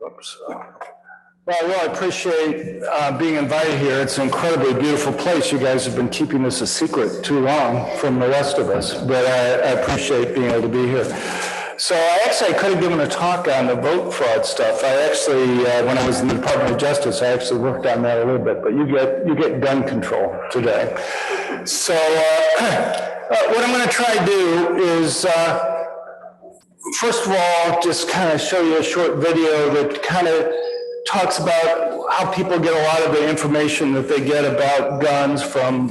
Oops. Well, I appreciate being invited here. It's an incredibly beautiful place. You guys have been keeping this a secret too long from the rest of us, but I appreciate being able to be here. So I could have given a talk on the vote fraud stuff. I actually, when I was in the Department of Justice, I actually worked on that a little bit, but you get gun control today. So what I'm going to try to do is, first of all, just kind of show you a short video that kind of talks about how people get a lot of the information that they get about guns from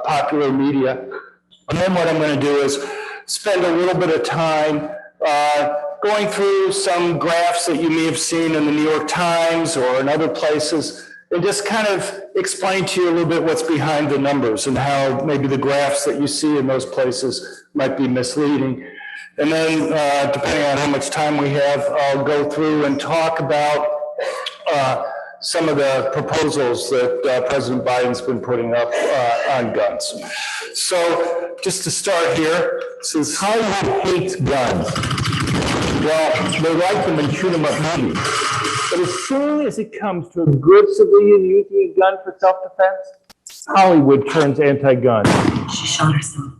popular media. And then what I'm going to do is spend a little bit of time going through some graphs that you may have seen in the New York Times or in other places, and just kind of explain to you a little bit what's behind the numbers and how maybe the graphs that you see in those places might be misleading. And then, depending on how much time we have, I'll go through and talk about some of the proposals that President Biden's been putting up on guns. So just to start here, it says Hollywood hates guns. Well, they like them and shoot them up movies. But as soon as it comes to a good civilian using a gun for self-defense, Hollywood turns anti-gun. She shot herself.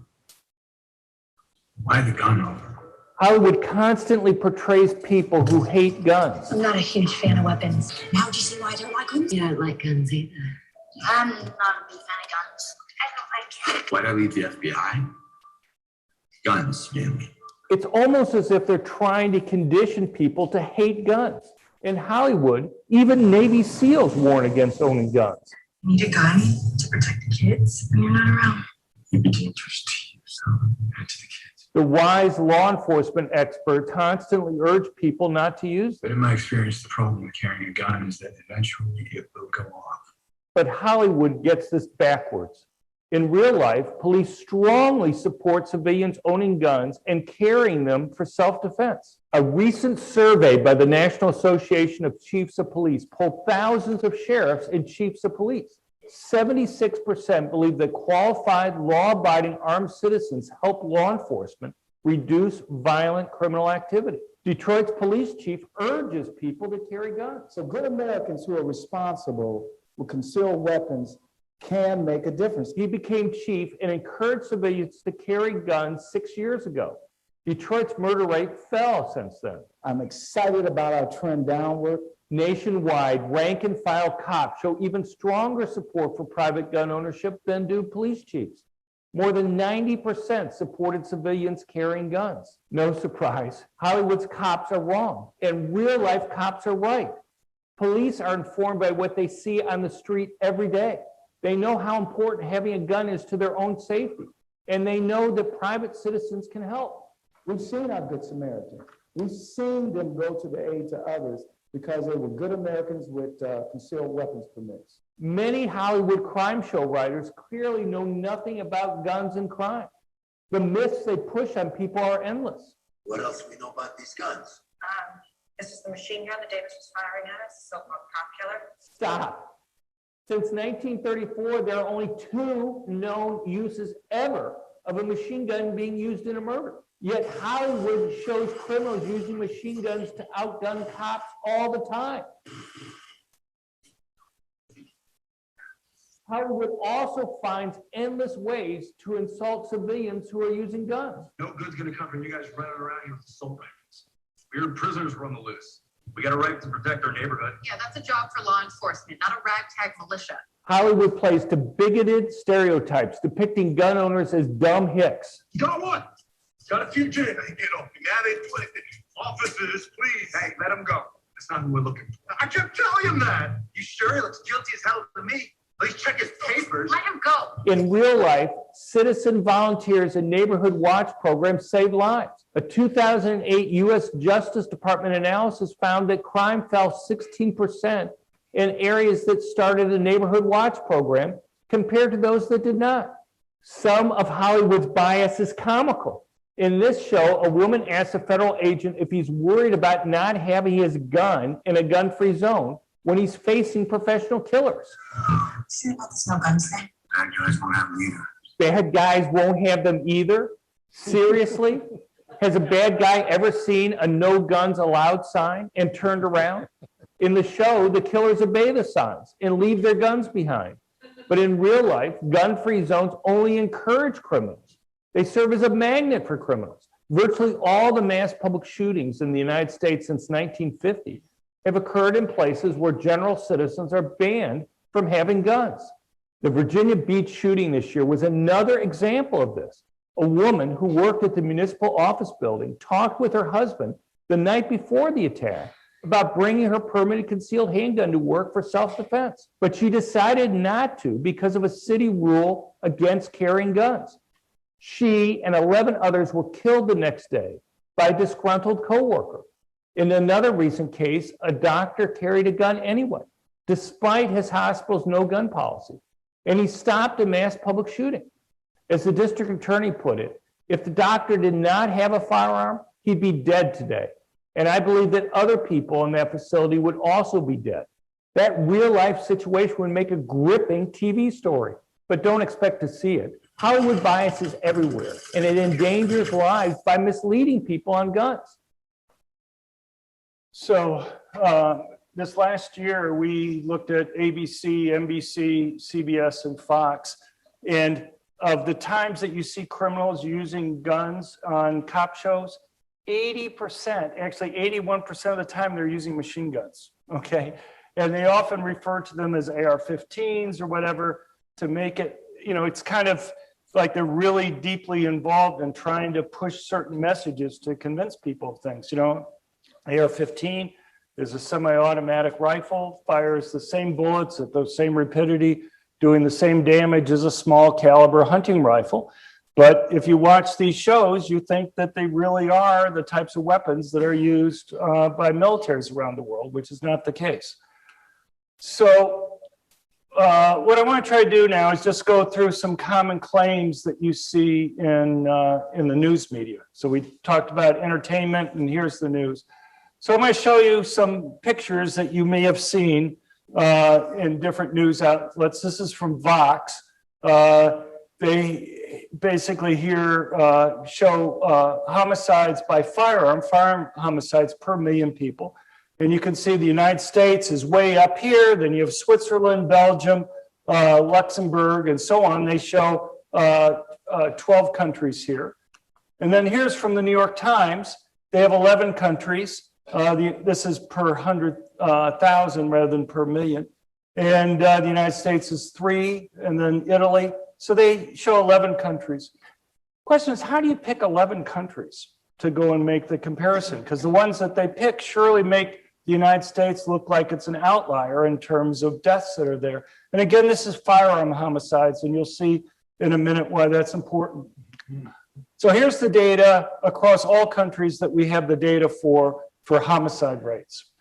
Why the gun over? Hollywood constantly portrays people who hate guns. I'm not a huge fan of weapons. Now do you see why I don't like guns? You don't like guns either. I'm not a big fan of guns. I don't like Why'd I leave the FBI? Guns, mainly. It's almost as if they're trying to condition people to hate guns. In Hollywood, even Navy SEALs warn against owning guns. You need a gun to protect the kids when you're not around. You'd be dangerous to yourself and to the kids. The wise law enforcement expert constantly urge people not to use But them. in my experience, the problem with carrying a gun is that eventually it will go off. But Hollywood gets this backwards. In real life, police strongly support civilians owning guns and carrying them for self-defense. A recent survey by the National Association of Chiefs of Police polled thousands of sheriffs and chiefs of police. 76% believe that qualified, law-abiding armed citizens help law enforcement reduce violent criminal activity. Detroit's police chief urges people to carry guns. So good Americans who are responsible with concealed weapons can make a difference. He became chief and encouraged civilians to carry guns 6 years ago. Detroit's murder rate fell since then. I'm excited about our trend downward. Nationwide, rank and file cops show even stronger support for private gun ownership than do police chiefs. More than 90% supported civilians carrying guns. No surprise, Hollywood's cops are wrong, and real-life cops are right. Police are informed by what they see on the street every day. They know how important having a gun is to their own safety, and they know that private citizens can help. We've seen our Good Samaritan. We've seen them go to the aid to others because they were good Americans with concealed weapons permits. Many Hollywood crime show writers clearly know nothing about guns and crime. The myths they push on people are endless. What else do we know about these guns? This is the machine gun that Davis was firing at us, so-called cop killer. Stop. Since 1934, there are only 2 known uses ever of a machine gun being used in a murder. Yet Hollywood shows criminals using machine guns to outgun cops all the time. Hollywood also finds endless ways to insult civilians who are using guns. No good's gonna come from you guys running around here with assault rifles. Weird prisoners run the loose. We got a right to protect our neighborhood. Yeah, that's a job for law enforcement, not a ragtag militia. Hollywood plays to bigoted stereotypes, depicting gun owners as dumb hicks. You got one. Got a fugitive. They get off me. Now they twist it. Officers, please. Hey, let him go. That's not who we're looking for. I kept telling him that. You sure? He looks guilty as hell to me. At least check his papers. Let him go. In real life, citizen volunteers and neighborhood watch programs save lives. A 2008 U.S. Justice Department analysis found that crime fell 16% in areas that started a neighborhood watch program compared to those that did not. Some of Hollywood's bias is comical. In this show, a woman asks a federal agent if he's worried about not having his gun in a gun-free zone when he's facing professional killers. See about this no guns thing? Bad guys won't have them either. Bad guys won't have them either? Seriously? Has a bad guy ever seen a no guns allowed sign and turned around? In the show, the killers obey the signs and leave their guns behind. But in real life, gun-free zones only encourage criminals. They serve as a magnet for criminals. Virtually all the mass public shootings in the United States since 1950 have occurred in places where general citizens are banned from having guns. The Virginia Beach shooting this year was another example of this. A woman who worked at the municipal office building talked with her husband the night before the attack about bringing her permanent concealed handgun to work for self-defense. But she decided not to because of a city rule against carrying guns. She and 11 others were killed the next day by a disgruntled coworker. In another recent case, a doctor carried a gun anyway, despite his hospital's no gun policy, and he stopped a mass public shooting. As the district attorney put it, if the doctor did not have a firearm, he'd be dead today. And I believe that other people in that facility would also be dead. That real life situation would make a gripping TV story, but don't expect to see it. Hollywood bias is everywhere, and it endangers lives by misleading people on guns. So this last year, we looked at ABC, NBC, CBS, and Fox. And of the times that you see criminals using guns on cop shows, 80%, actually 81% of the time, they're using machine guns, okay? And they often refer to them as AR-15s or whatever to make it, you know, it's kind of like they're really deeply involved in trying to push certain messages to convince people of things. You know, AR-15 is a semi-automatic rifle, fires the same bullets at the same rapidity, doing the same damage as a small caliber hunting rifle. But if you watch these shows, you think that they really are the types of weapons that are used by militaries around the world, which is not the case. So what I want to try to do now is just go through some common claims that you see in the news media. So we talked about entertainment, and here's the news. So I'm going to show you some pictures that you may have seen in different news outlets. This is from Vox. They basically here show homicides by firearm homicides per million people. And you can see the United States is way up here. Then you have Switzerland, Belgium, Luxembourg, and so on. They show 12 countries here. And then here's from the New York Times. They have 11 countries. This is per 100,000 rather than per million. And the United States is 3, and then Italy. So they show 11 countries. Question is, how do you pick 11 countries to go and make the comparison? Because the ones that they pick surely make the United States look like it's an outlier in terms of deaths that are there. And again, this is firearm homicides, and you'll see in a minute why that's important. So here's the data across all countries that we have the data for homicide rates.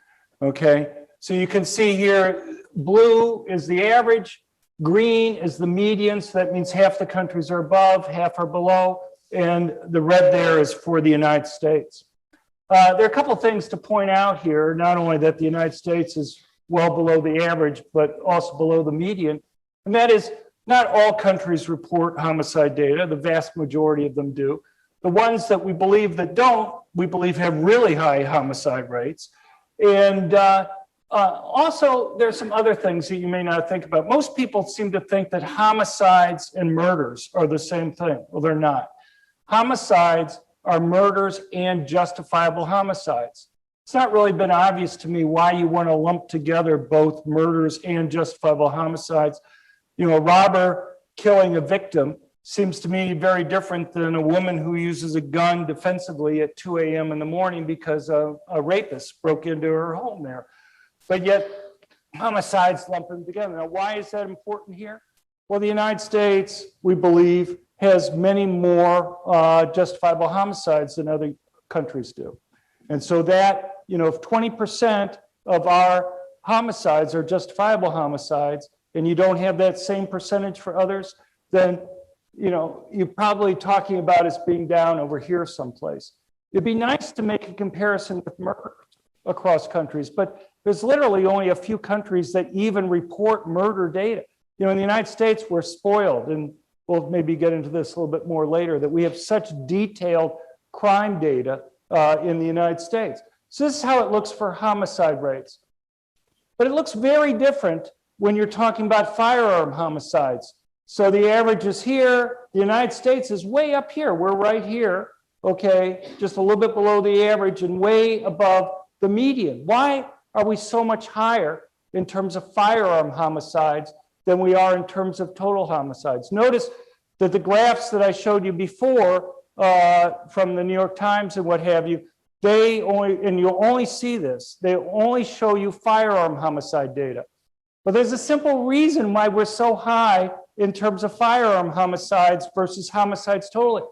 Okay, so you can see here, blue is the average, green is the median, so that means half the countries are above, half are below, and the red there is for the United States. There are a couple things to point out here, not only that the United States is well below the average, but also below the median, and that is not all countries report homicide data. The vast majority of them do. The ones that we believe that don't, we believe have really high homicide rates. And also, there's some other things that you may not think about. Most people seem to think that homicides and murders are the same thing. Well, they're not. Homicides are murders and justifiable homicides. It's not really been obvious to me why you want to lump together both murders and justifiable homicides. You know, a robber killing a victim seems to me very different than a woman who uses a gun defensively at 2 a.m. in the morning because a rapist broke into her home there. But yet, homicides lump them together. Now, why is that important here? Well, the United States, we believe, has many more justifiable homicides than other countries do. And so that, you know, if 20% of our homicides are justifiable homicides, and you don't have that same percentage for others, then, you know, you're probably talking about us being down over here someplace. It'd be nice to make a comparison with murder across countries, but there's literally only a few countries that even report murder data. You know, in the United States, we're spoiled, and we'll maybe get into this a little bit more later, that we have such detailed crime data in the United States. So this is how it looks for homicide rates. But it looks very different when you're talking about firearm homicides. So the average is here. The United States is way up here. We're right here, okay, just a little bit below the average and way above the median. Why are we so much higher in terms of firearm homicides than we are in terms of total homicides? Notice that the graphs that I showed you before from the New York Times and what have you, they only, and you'll only see this, they only show you firearm homicide data. But there's a simple reason why we're so high in terms of firearm homicides versus homicides totally.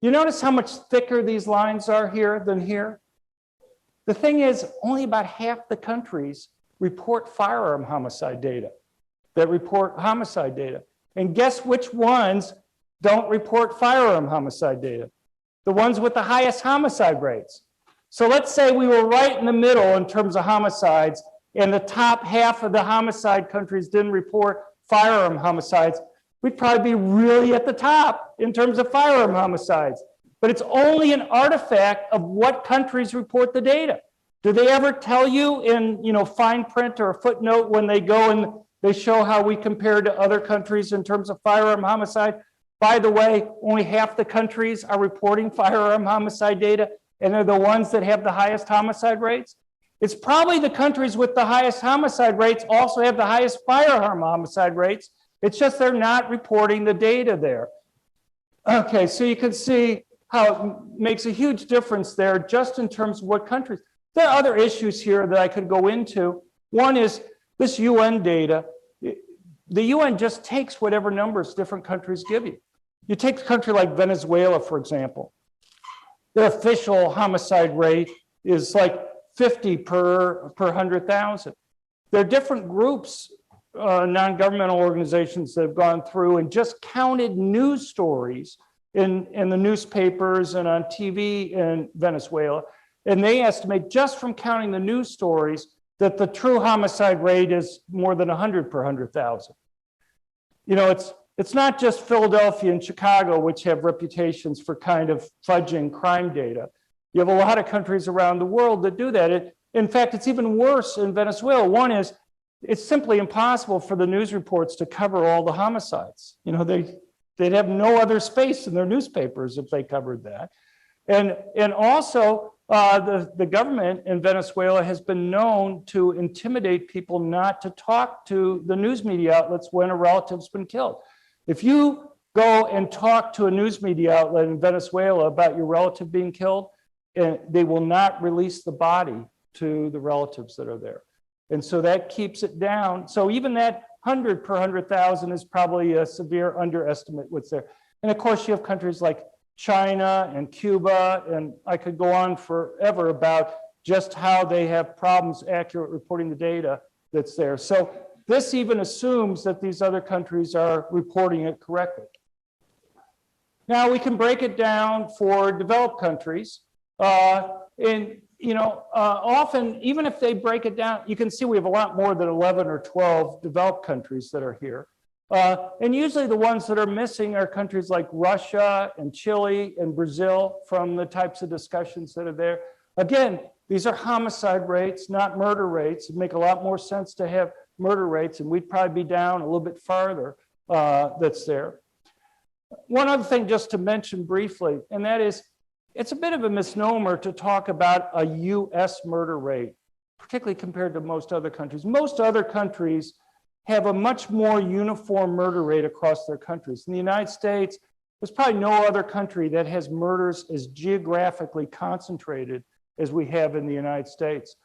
You notice how much thicker these lines are here than here? The thing is, only about half the countries report firearm homicide data, that report homicide data. And guess which ones don't report firearm homicide data? The ones with the highest homicide rates. So let's say we were right in the middle in terms of homicides, and the top half of the homicide countries didn't report firearm homicides. We'd probably be really at the top in terms of firearm homicides. But it's only an artifact of what countries report the data. Do they ever tell you in, fine print or a footnote when they go and they show how we compare to other countries in terms of firearm homicide? By the way, only half the countries are reporting firearm homicide data, and they're the ones that have the highest homicide rates. It's probably the countries with the highest homicide rates also have the highest firearm homicide rates. It's just they're not reporting the data there. Okay, so you can see how it makes a huge difference there just in terms of what countries. There are other issues here that I could go into. One is this UN data. The UN just takes whatever numbers different countries give you. You take a country like Venezuela, for example. Their official homicide rate is like 50 per 100,000. There are different groups, non-governmental organizations that have gone through and just counted news stories in the newspapers and on TV in Venezuela. And they estimate just from counting the news stories that the true homicide rate is more than 100 per 100,000. It's not just Philadelphia and Chicago, which have reputations for kind of fudging crime data. You have a lot of countries around the world that do that. In fact, it's even worse in Venezuela. One is, it's simply impossible for the news reports to cover all the homicides. They'd have no other space in their newspapers if they covered that. And also, the government in Venezuela has been known to intimidate people not to talk to the news media outlets when a relative's been killed. If you go and talk to a news media outlet in Venezuela about your relative being killed, they will not release the body to the relatives that are there. And so that keeps it down. So even that 100 per 100,000 is probably a severe underestimate what's there. And of course, you have countries like China and Cuba, and I could go on forever about just how they have problems accurate reporting the data that's there. So this even assumes that these other countries are reporting it correctly. Now we can break it down for developed countries. Often, even if they break it down, you can see we have a lot more than 11 or 12 developed countries that are here. And usually the ones that are missing are countries like Russia and Chile and Brazil from the types of discussions that are there. Again, these are homicide rates, not murder rates. It'd make a lot more sense to have murder rates, and we'd probably be down a little bit farther that's there. One other thing just to mention briefly, and that is, it's a bit of a misnomer to talk about a US murder rate, particularly compared to most other countries. Most other countries have a much more uniform murder rate across their countries. In the United States, there's probably no other country that has murders as geographically concentrated as we have in the United States.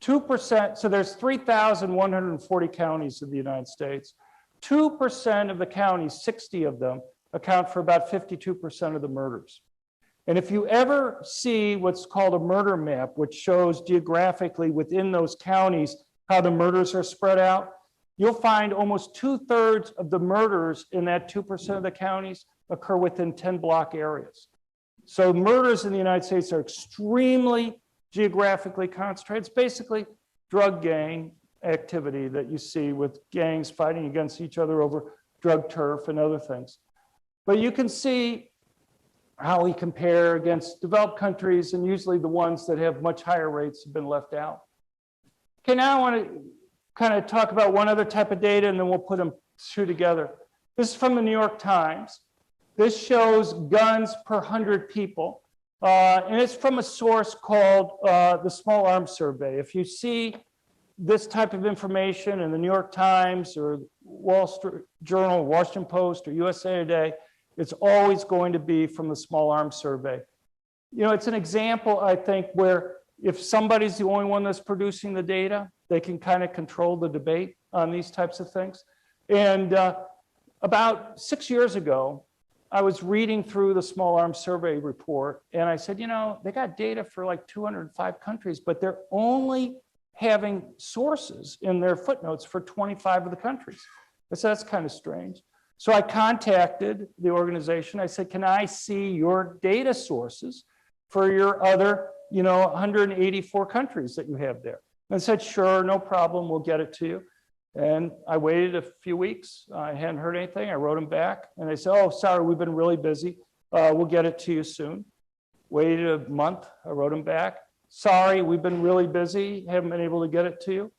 2%, so there's 3,140 counties in the United States. 2% of the counties, 60 of them, account for about 52% of the murders. And if you ever see what's called a murder map, which shows geographically within those counties how the murders are spread out, you'll find almost 2/3 of the murders in that 2% of the counties occur within 10-block areas. So murders in the United States are extremely geographically concentrated. It's basically drug gang activity that you see with gangs fighting against each other over drug turf and other things. But you can see how we compare against developed countries, and usually the ones that have much higher rates have been left out. Okay, now I want to kind of talk about one other type of data, and then we'll put them two together. This is from the New York Times. This shows guns per 100 people, and it's from a source called the Small Arms Survey. If you see this type of information in the New York Times or Wall Street Journal, Washington Post, or USA Today, it's always going to be from the Small Arms Survey. You know, it's an example, I think, where if somebody's the only one that's producing the data, they can kind of control the debate on these types of things. And about 6 years ago, I was reading through the Small Arms Survey report, and I said, you know, they got data for like 205 countries, but they're only having sources in their footnotes for 25 of the countries. I said, that's kind of strange. So I contacted the organization. I said, can I see your data sources for your other, 184 countries that you have there? And said, sure, no problem, we'll get it to you. And I waited a few weeks. I hadn't heard anything. I wrote them back, and they said, oh, sorry, we've been really busy. We'll get it to you soon. Waited a month. I wrote them back. Sorry, we've been really busy. Haven't been able to get it to you.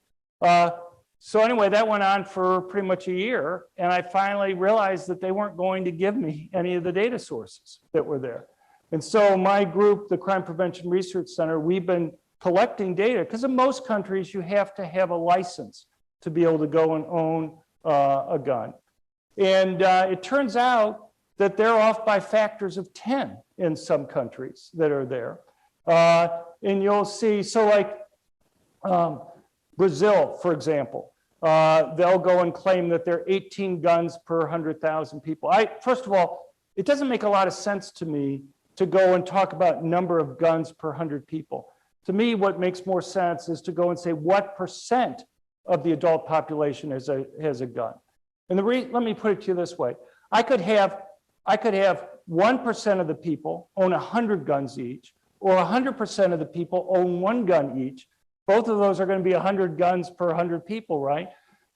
So anyway, that went on for pretty much a year, and I finally realized that they weren't going to give me any of the data sources that were there. And so my group, the Crime Prevention Research Center, we've been collecting data, because in most countries you have to have a license to be able to go and own a gun. And it turns out that they're off by factors of 10 in some countries that are there. And you'll see, so like Brazil, for example, they'll go and claim that there are 18 guns per 100,000 people. First of all, it doesn't make a lot of sense to me to go and talk about number of guns per 100 people. To me, what makes more sense is to go and say what percent of the adult population has a gun. And let me put it to you this way. I could have 1% of the people own 100 guns each, or 100% of the people own 1 gun each. Both of those are going to be 100 guns per 100 people, right?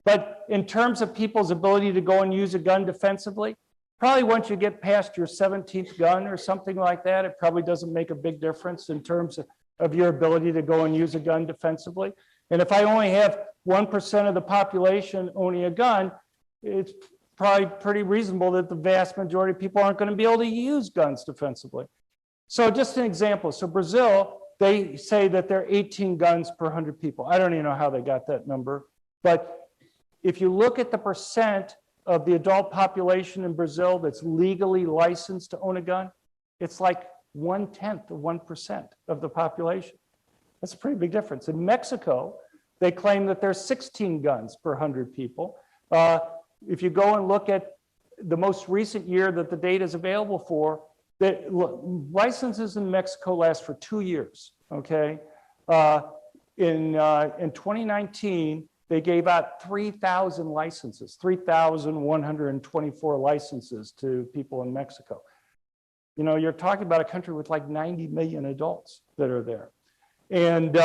But in terms of people's ability to go and use a gun defensively, probably once you get past your 17th gun or something like that, it probably doesn't make a big difference in terms of your ability to go and use a gun defensively. And if I only have 1% of the population owning a gun, it's probably pretty reasonable that the vast majority of people aren't going to be able to use guns defensively. So just an example. So Brazil, they say that there are 18 guns per 100 people. I don't even know how they got that number. But if you look at the percent of the adult population in Brazil that's legally licensed to own a gun, it's like 1/10 of 1% of the population. That's a pretty big difference. In Mexico, they claim that there's 16 guns per 100 people. If you go and look at the most recent year that the data is available for, licenses in Mexico last for 2 years, okay? In 2019, they gave out 3,000 licenses, 3,124 licenses to people in Mexico. You know, you're talking about a country with like 90 million adults that are there. And,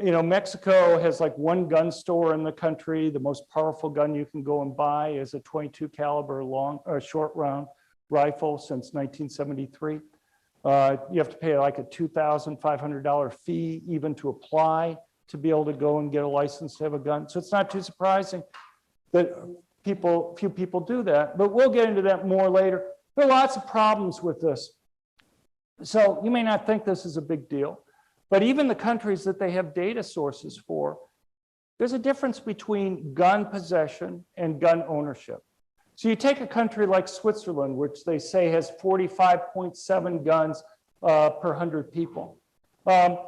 Mexico has like 1 gun store in the country. The most powerful gun you can go and buy is a 22 caliber short round rifle since 1973. You have to pay like a $2,500 fee even to apply to be able to go and get a license to have a gun. So it's not too surprising that few people do that, but we'll get into that more later. There are lots of problems with this. So you may not think this is a big deal, but even the countries that they have data sources for, there's a difference between gun possession and gun ownership. So you take a country like Switzerland, which they say has 45.7 guns per 100 people. When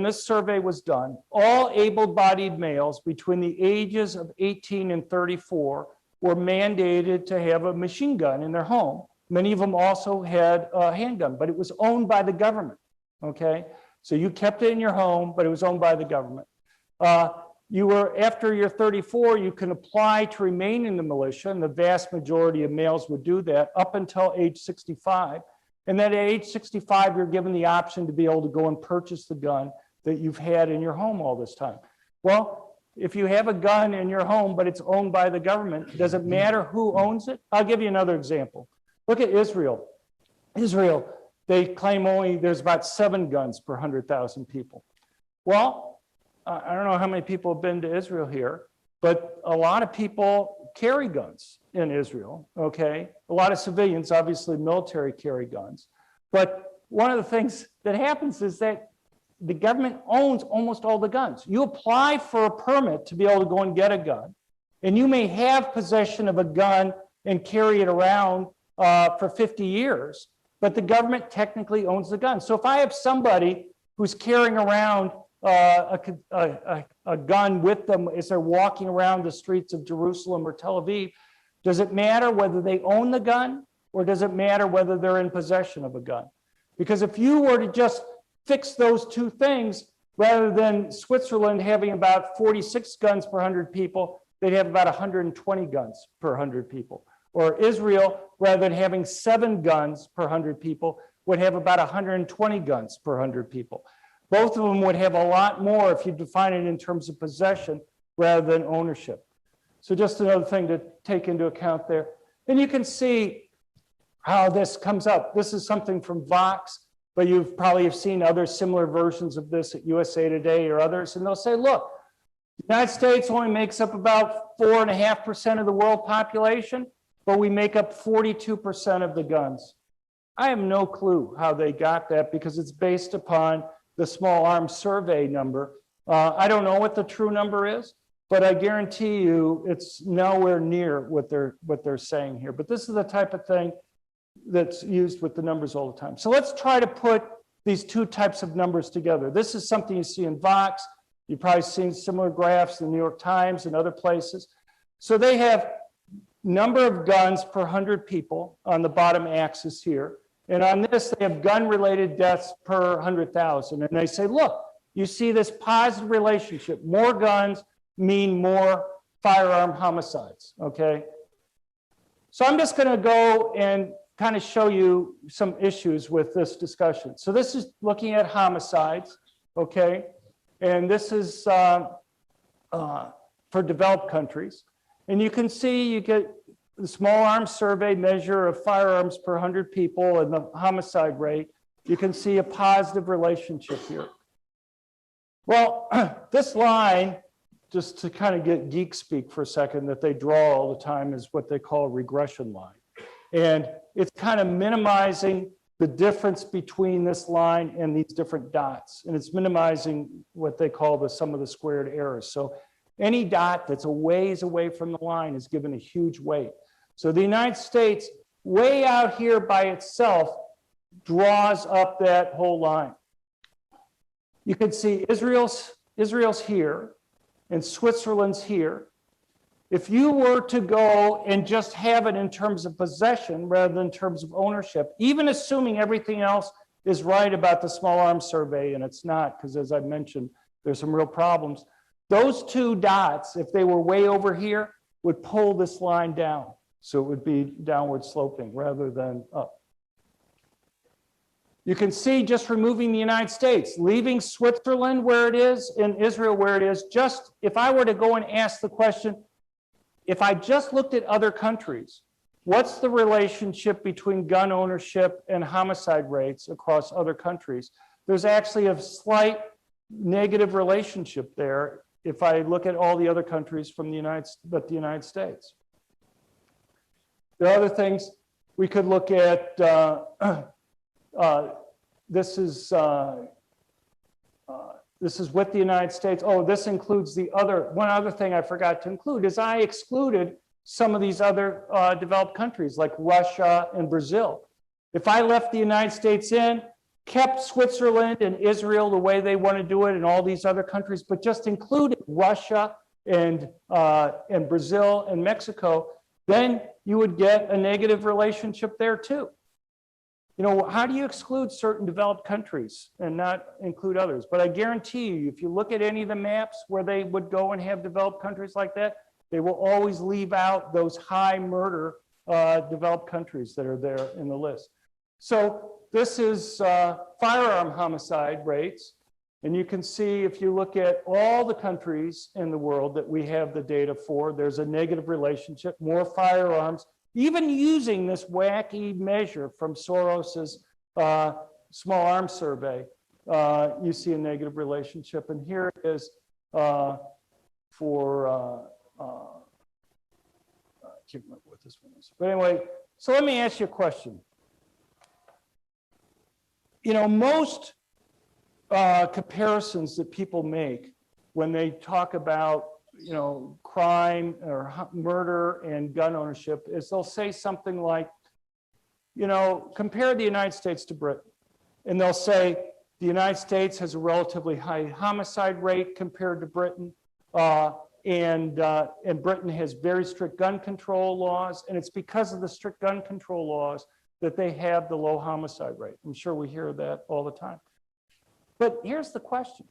this survey was done, all able-bodied males between the ages of 18 and 34 were mandated to have a machine gun in their home. Many of them also had a handgun, but it was owned by the government, okay? So you kept it in your home, but it was owned by the government. After you're 34, you can apply to remain in the militia, and the vast majority of males would do that up until age 65. And then at age 65, you're given the option to be able to go and purchase the gun that you've had in your home all this time. Well, if you have a gun in your home, but it's owned by the government, does it matter who owns it? I'll give you another example. Look at Israel. Israel, they claim only there's about 7 guns per 100,000 people. Well, I don't know how many people have been to Israel here, but a lot of people carry guns in Israel, okay? A lot of civilians, obviously military, carry guns. But one of the things that happens is that the government owns almost all the guns. You apply for a permit to be able to go and get a gun, and you may have possession of a gun and carry it around for 50 years, but the government technically owns the gun. So if I have somebody who's carrying around a gun with them as they're walking around the streets of Jerusalem or Tel Aviv, does it matter whether they own the gun, or does it matter whether they're in possession of a gun? Because if you were to just fix those two things, rather than Switzerland having about 46 guns per 100 people, they'd have about 120 guns per 100 people. Or Israel, rather than having 7 guns per 100 people, would have about 120 guns per 100 people. Both of them would have a lot more if you define it in terms of possession rather than ownership. So just another thing to take into account there. And you can see how this comes up. This is something from Vox, but you've probably have seen other similar versions of this at USA Today or others, and they'll say, look, the United States only makes up about 4.5% of the world population, but we make up 42% of the guns. I have no clue how they got that, because it's based upon the small arms survey number. I don't know what the true number is, but I guarantee you it's nowhere near what they're saying here. But this is the type of thing that's used with the numbers all the time. So let's try to put these two types of numbers together. This is something you see in Vox. You've probably seen similar graphs in the New York Times and other places. So they have number of guns per 100 people on the bottom axis here. And on this, they have gun-related deaths per 100,000. And they say, look, you see this positive relationship. More guns mean more firearm homicides, okay? So I'm just gonna go and kind of show you some issues with this discussion. So this is looking at homicides, okay? And this is for developed countries. And you can see you get the small arms survey measure of firearms per 100 people and the homicide rate. You can see a positive relationship here. Well, this line, just to kind of get geek speak for a second, that they draw all the time is what they call a regression line. And it's kind of minimizing the difference between this line and these different dots. And it's minimizing what they call the sum of the squared errors. So any dot that's a ways away from the line is given a huge weight. So the United States, way out here by itself, draws up that whole line. You can see Israel's here and Switzerland's here. If you were to go and just have it in terms of possession rather than in terms of ownership, even assuming everything else is right about the small arms survey, and it's not, because as I mentioned, there's some real problems. Those two dots, if they were way over here, would pull this line down. So it would be downward sloping rather than up. You can see just removing the United States, leaving Switzerland where it is and Israel where it is. Just if I were to go and ask the question, if I just looked at other countries, what's the relationship between gun ownership and homicide rates across other countries? There's actually a slight negative relationship there if I look at all the other countries from the United States. There are other things we could look at. This is with the United States. Oh, this includes one other thing I forgot to include is I excluded some of these other developed countries like Russia and Brazil. If I left the United States in, kept Switzerland and Israel the way they want to do it and all these other countries, but just included Russia and Brazil and Mexico, then you would get a negative relationship there too. You know, how do you exclude certain developed countries and not include others? But I guarantee you, if you look at any of the maps where they would go and have developed countries like that, they will always leave out those high murder developed countries that are there in the list. So this is firearm homicide rates. And you can see if you look at all the countries in the world that we have the data for, there's a negative relationship, more firearms, even using this wacky measure from Soros's small arms survey, you see a negative relationship. And here it is for, I can't remember what this one is. But anyway, so let me ask you a question. You know, most comparisons that people make when they talk about, you know, crime or murder and gun ownership is they'll say something like, you know, compare the United States to Britain. And they'll say the United States has a relatively high homicide rate compared to Britain. And Britain has very strict gun control laws. And it's because of the strict gun control laws that they have the low homicide rate. I'm sure we hear that all the time. But here's the question.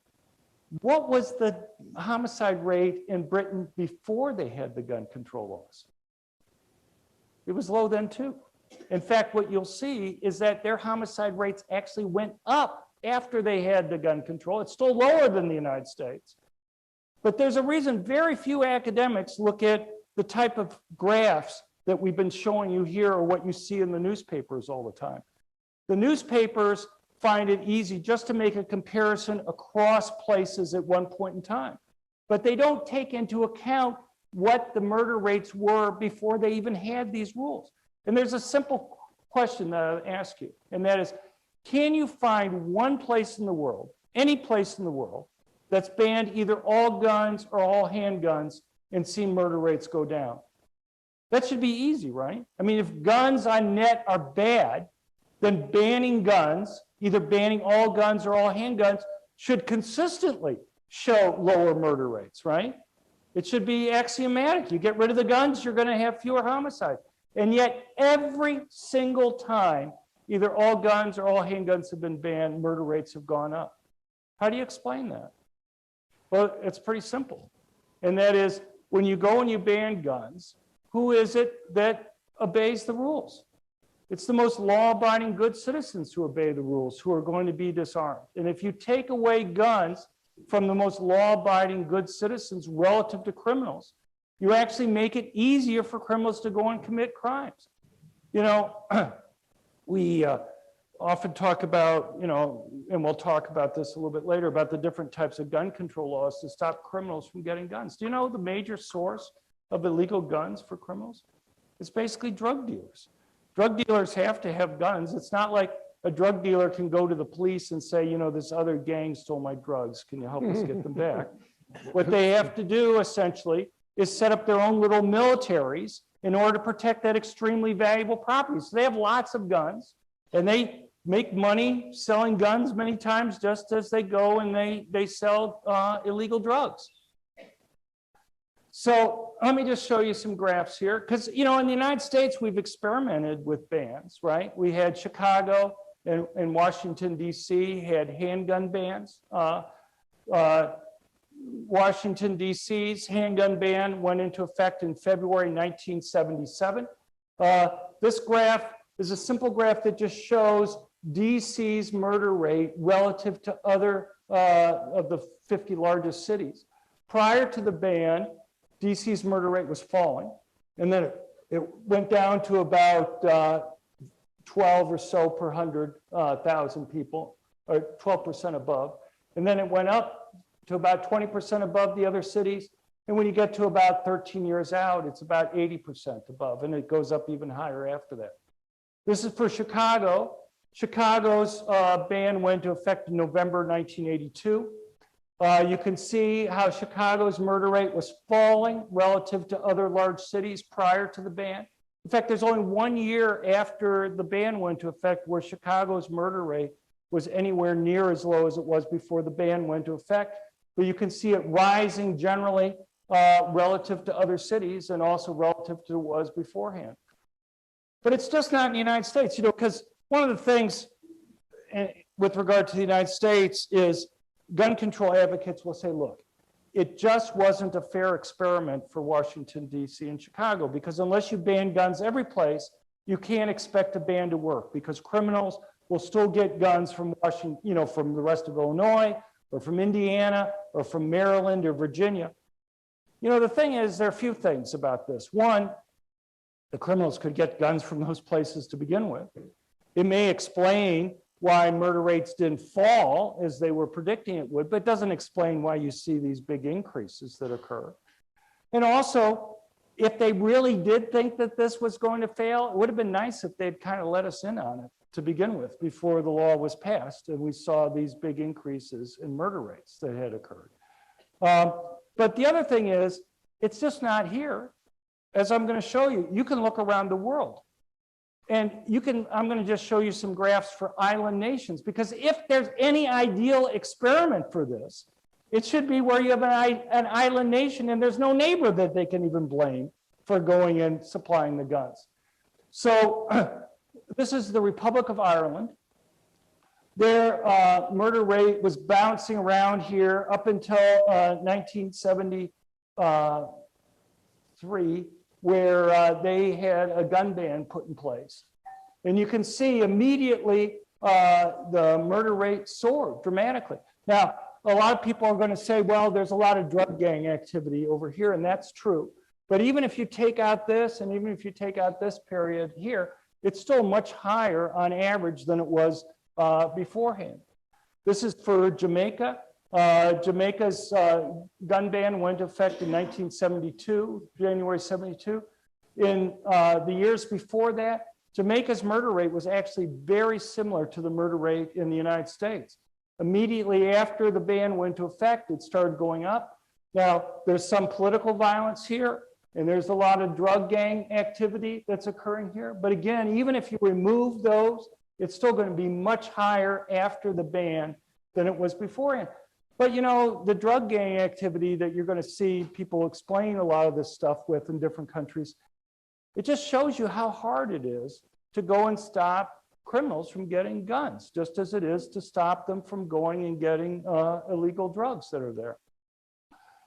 What was the homicide rate in Britain before they had the gun control laws? It was low then too. In fact, what you'll see is that their homicide rates actually went up after they had the gun control. It's still lower than the United States. But there's a reason very few academics look at the type of graphs that we've been showing you here or what you see in the newspapers all the time. The newspapers find it easy just to make a comparison across places at one point in time. But they don't take into account what the murder rates were before they even had these rules. And there's a simple question that I'll ask you, and that is, can you find one place in the world, any place in the world, that's banned either all guns or all handguns and seen murder rates go down? That should be easy, right? I mean, if guns on net are bad, then banning guns, either banning all guns or all handguns, should consistently show lower murder rates, right? It should be axiomatic. You get rid of the guns, you're going to have fewer homicides. And yet, every single time, either all guns or all handguns have been banned, murder rates have gone up. How do you explain that? Well, it's pretty simple. And that is, when you go and you ban guns, who is it that obeys the rules? It's the most law-abiding good citizens who obey the rules, who are going to be disarmed. And if you take away guns from the most law-abiding good citizens relative to criminals, you actually make it easier for criminals to go and commit crimes. You know, we often talk about, you know, and we'll talk about this a little bit later, about the different types of gun control laws to stop criminals from getting guns. Do you know the major source of illegal guns for criminals? It's basically drug dealers. Drug dealers have to have guns. It's not like a drug dealer can go to the police and say, you know, this other gang stole my drugs. Can you help us get them back? What they have to do essentially is set up their own little militaries in order to protect that extremely valuable property. So they have lots of guns and they make money selling guns many times just as they go and they sell illegal drugs. So let me just show you some graphs here, because, you know, in the United States, we've experimented with bans, right? We had Chicago and Washington, D.C. had handgun bans. Washington, D.C.'s handgun ban went into effect in February 1977. This graph is a simple graph that just shows D.C.'s murder rate relative to other of the 50 largest cities. Prior to the ban, D.C.'s murder rate was falling, and then it went down to about 12 or so per 100,000 people, or 12% above. And then it went up to about 20% above the other cities. And when you get to about 13 years out, it's about 80% above, and it goes up even higher after that. This is for Chicago. Chicago's ban went into effect in November 1982. You can see how Chicago's murder rate was falling relative to other large cities prior to the ban. In fact, there's only 1 year after the ban went into effect where Chicago's murder rate was anywhere near as low as it was before the ban went into effect. But you can see it rising generally relative to other cities and also relative to what it was beforehand. But it's just not in the United States, you know, because one of the things with regard to the United States is gun control advocates will say, look, it just wasn't a fair experiment for Washington, D.C. and Chicago, because unless you ban guns every place, you can't expect a ban to work, because criminals will still get guns from Washington, you know, from the rest of Illinois, or from Indiana or from Maryland or Virginia. You know, the thing is, there are a few things about this. One, the criminals could get guns from those places to begin with. It may explain why murder rates didn't fall as they were predicting it would, but it doesn't explain why you see these big increases that occur. And also, if they really did think that this was going to fail, it would have been nice if they'd kind of let us in on it to begin with before the law was passed and we saw these big increases in murder rates that had occurred. But the other thing is, it's just not here. As I'm going to show you, you can look around the world. And I'm going to just show you some graphs for island nations, because if there's any ideal experiment for this, it should be where you have an island nation and there's no neighbor that they can even blame for going and supplying the guns. So this is the Republic of Ireland. Their murder rate was bouncing around here up until 1973, where they had a gun ban put in place. And you can see immediately the murder rate soared dramatically. Now, a lot of people are going to say, well, there's a lot of drug gang activity over here, and that's true. But even if you take out this, and even if you take out this period here, it's still much higher on average than it was beforehand. This is for Jamaica. Jamaica's gun ban went into effect in 1972, January 72. In the years before that, Jamaica's murder rate was actually very similar to the murder rate in the United States. Immediately after the ban went into effect, it started going up. Now, there's some political violence here, and there's a lot of drug gang activity that's occurring here. But again, even if you remove those, it's still going to be much higher after the ban than it was beforehand. But you know, the drug gang activity that you're going to see people explain a lot of this stuff with in different countries, it just shows you how hard it is to go and stop criminals from getting guns, just as it is to stop them from going and getting illegal drugs that are there.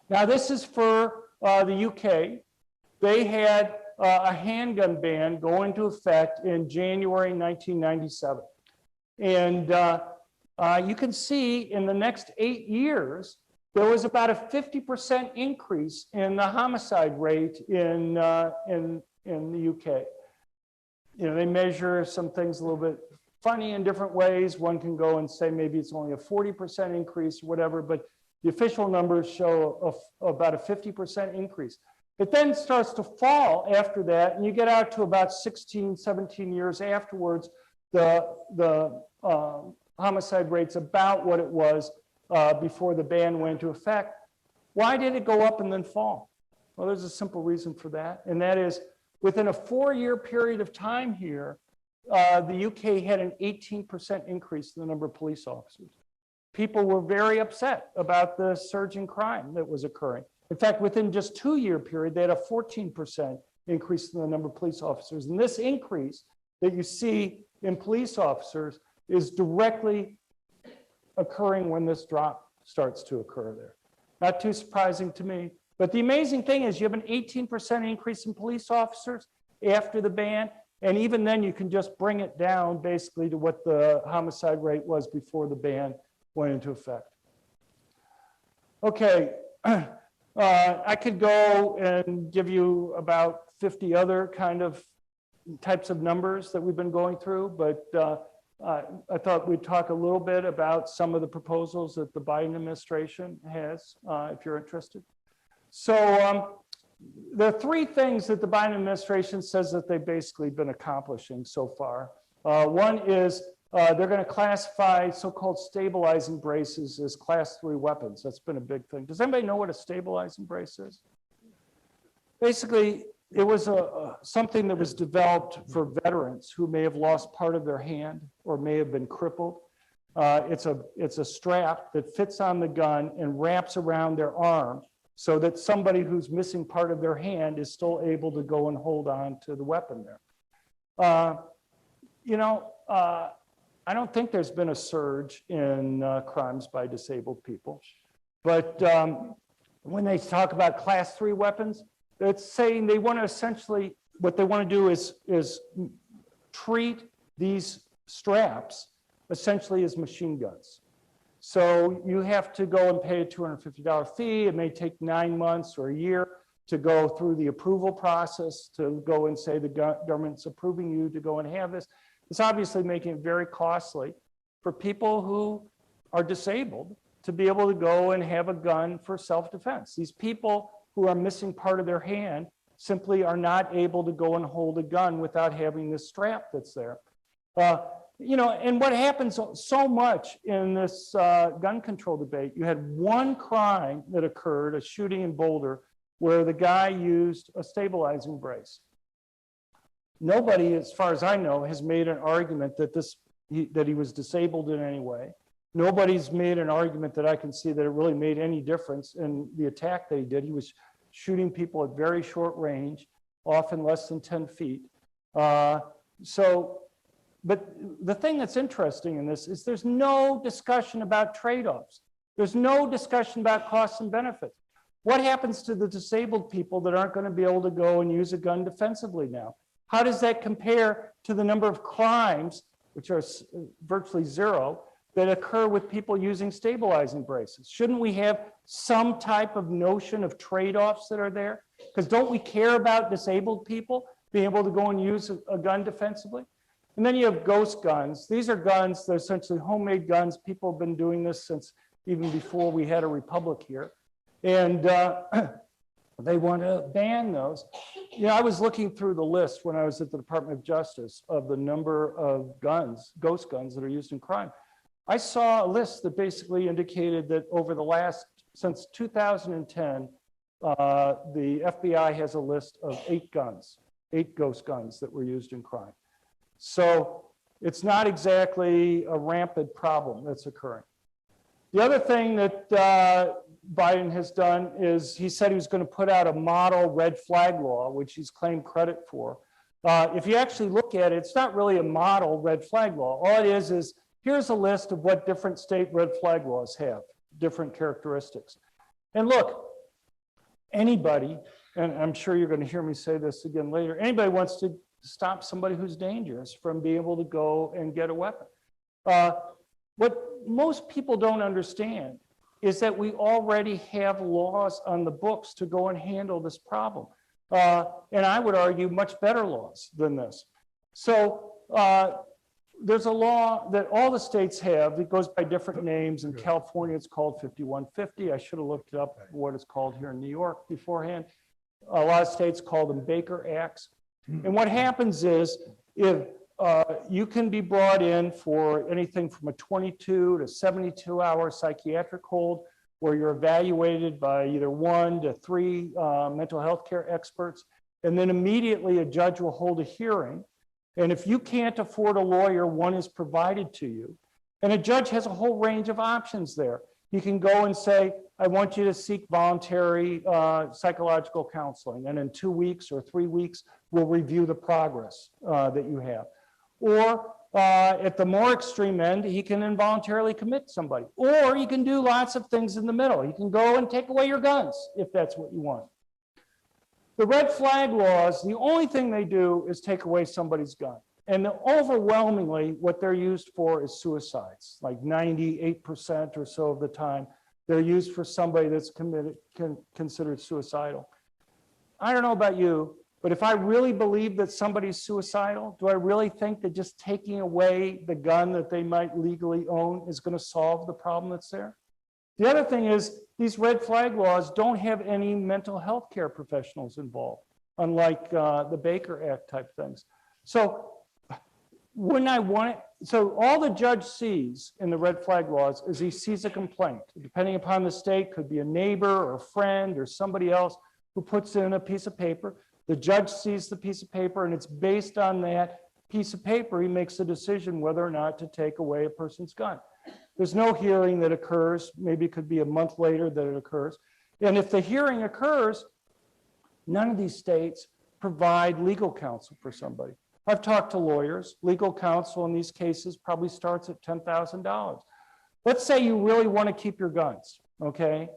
Now, this is for the UK. They had a handgun ban go into effect in January 1997. And you can see in the next 8 years, there was about a 50% increase in the homicide rate in the UK. You know, they measure some things a little bit funny in different ways. One can go and say maybe it's only a 40% increase or whatever, but the official numbers show about a 50% increase. It then starts to fall after that, and you get out to about 16, 17 years afterwards, the homicide rate's about what it was before the ban went into effect. Why did it go up and then fall? Well, there's a simple reason for that, and that is within a 4-year period of time here, the UK had an 18% increase in the number of police officers. People were very upset about the surge in crime that was occurring. In fact, within just 2-year period, they had a 14% increase in the number of police officers. And this increase that you see in police officers is directly occurring when this drop starts to occur there. Not too surprising to me. But the amazing thing is you have an 18% increase in police officers after the ban, and even then you can just bring it down basically to what the homicide rate was before the ban went into effect. Okay, I could go and give you about 50 other kind of types of numbers that we've been going through, but I thought we'd talk a little bit about some of the proposals that the Biden administration has, if you're interested. So there are 3 things that the Biden administration says that they've basically been accomplishing so far. One is they're going to classify so-called stabilizing braces as class 3 weapons. That's been a big thing. Does anybody know what a stabilizing brace is? Basically, it was something that was developed for veterans who may have lost part of their hand or may have been crippled. It's a strap that fits on the gun and wraps around their arm so that somebody who's missing part of their hand is still able to go and hold on to the weapon there. You know, I don't think there's been a surge in crimes by disabled people, but when they talk about class 3 weapons, it's saying they want to essentially, what they want to do is treat these straps essentially as machine guns. So you have to go and pay a $250 fee. It may take 9 months or a year to go through the approval process, to go and say the government's approving you to go and have this. It's obviously making it very costly for people who are disabled to be able to go and have a gun for self-defense. These people who are missing part of their hand simply are not able to go and hold a gun without having this strap that's there. You know, and what happens so much in this gun control debate, you had one crime that occurred, a shooting in Boulder, where the guy used a stabilizing brace. Nobody, as far as I know, has made an argument that that he was disabled in any way. Nobody's made an argument that I can see that it really made any difference in the attack that he did. He was shooting people at very short range, often less than 10 feet. But the thing that's interesting in this is there's no discussion about trade-offs. There's no discussion about costs and benefits. What happens to the disabled people that aren't going to be able to go and use a gun defensively now? How does that compare to the number of crimes, which are virtually zero, that occur with people using stabilizing braces? Shouldn't we have some type of notion of trade-offs that are there? Because don't we care about disabled people being able to go and use a gun defensively? And then you have ghost guns. These are guns, they're essentially homemade guns. People have been doing this since even before we had a republic here. And they want to ban those. You know, I was looking through the list when I was at the Department of Justice of the number of guns, ghost guns that are used in crime. I saw a list that basically indicated that over the last, since 2010, the FBI has a list of 8 guns, 8 ghost guns that were used in crime. So it's not exactly a rampant problem that's occurring. The other thing that Biden has done is he said he was going to put out a model red flag law, which he's claimed credit for. If you actually look at it, it's not really a model red flag law. All it is here's a list of what different state red flag laws have, different characteristics. And look, anybody, and I'm sure you're going to hear me say this again later, anybody wants to stop somebody who's dangerous from being able to go and get a weapon. What most people don't understand is that we already have laws on the books to go and handle this problem. And I would argue much better laws than this. So there's a law that all the states have. It goes by different names. In California, it's called 5150. I should have looked up what it's called here in New York beforehand. A lot of states call them Baker Acts. And what happens is if you can be brought in for anything from a 22 to 72-hour psychiatric hold, where you're evaluated by either 1 to 3 mental health care experts, and then immediately a judge will hold a hearing. And if you can't afford a lawyer, one is provided to you. And a judge has a whole range of options there. You can go and say, I want you to seek voluntary psychological counseling. And in 2 weeks or 3 weeks, we'll review the progress that you have. Or at the more extreme end, he can involuntarily commit somebody. Or you can do lots of things in the middle. You can go and take away your guns if that's what you want. The red flag laws, the only thing they do is take away somebody's gun. And overwhelmingly, what they're used for is suicides. Like 98% or so of the time, they're used for somebody that's considered suicidal. I don't know about you, but if I really believe that somebody's suicidal, do I really think that just taking away the gun that they might legally own is going to solve the problem that's there? The other thing is these red flag laws don't have any mental health care professionals involved, unlike the Baker Act type things. So when so all the judge sees in the red flag laws is he sees a complaint. Depending upon the state, could be a neighbor or a friend or somebody else who puts in a piece of paper. The judge sees the piece of paper, and it's based on that piece of paper, he makes a decision whether or not to take away a person's gun. There's no hearing that occurs. Maybe it could be a month later that it occurs. And if the hearing occurs, none of these states provide legal counsel for somebody. I've talked to lawyers. Legal counsel in these cases probably starts at $10,000. Let's say you really want to keep your guns, okay?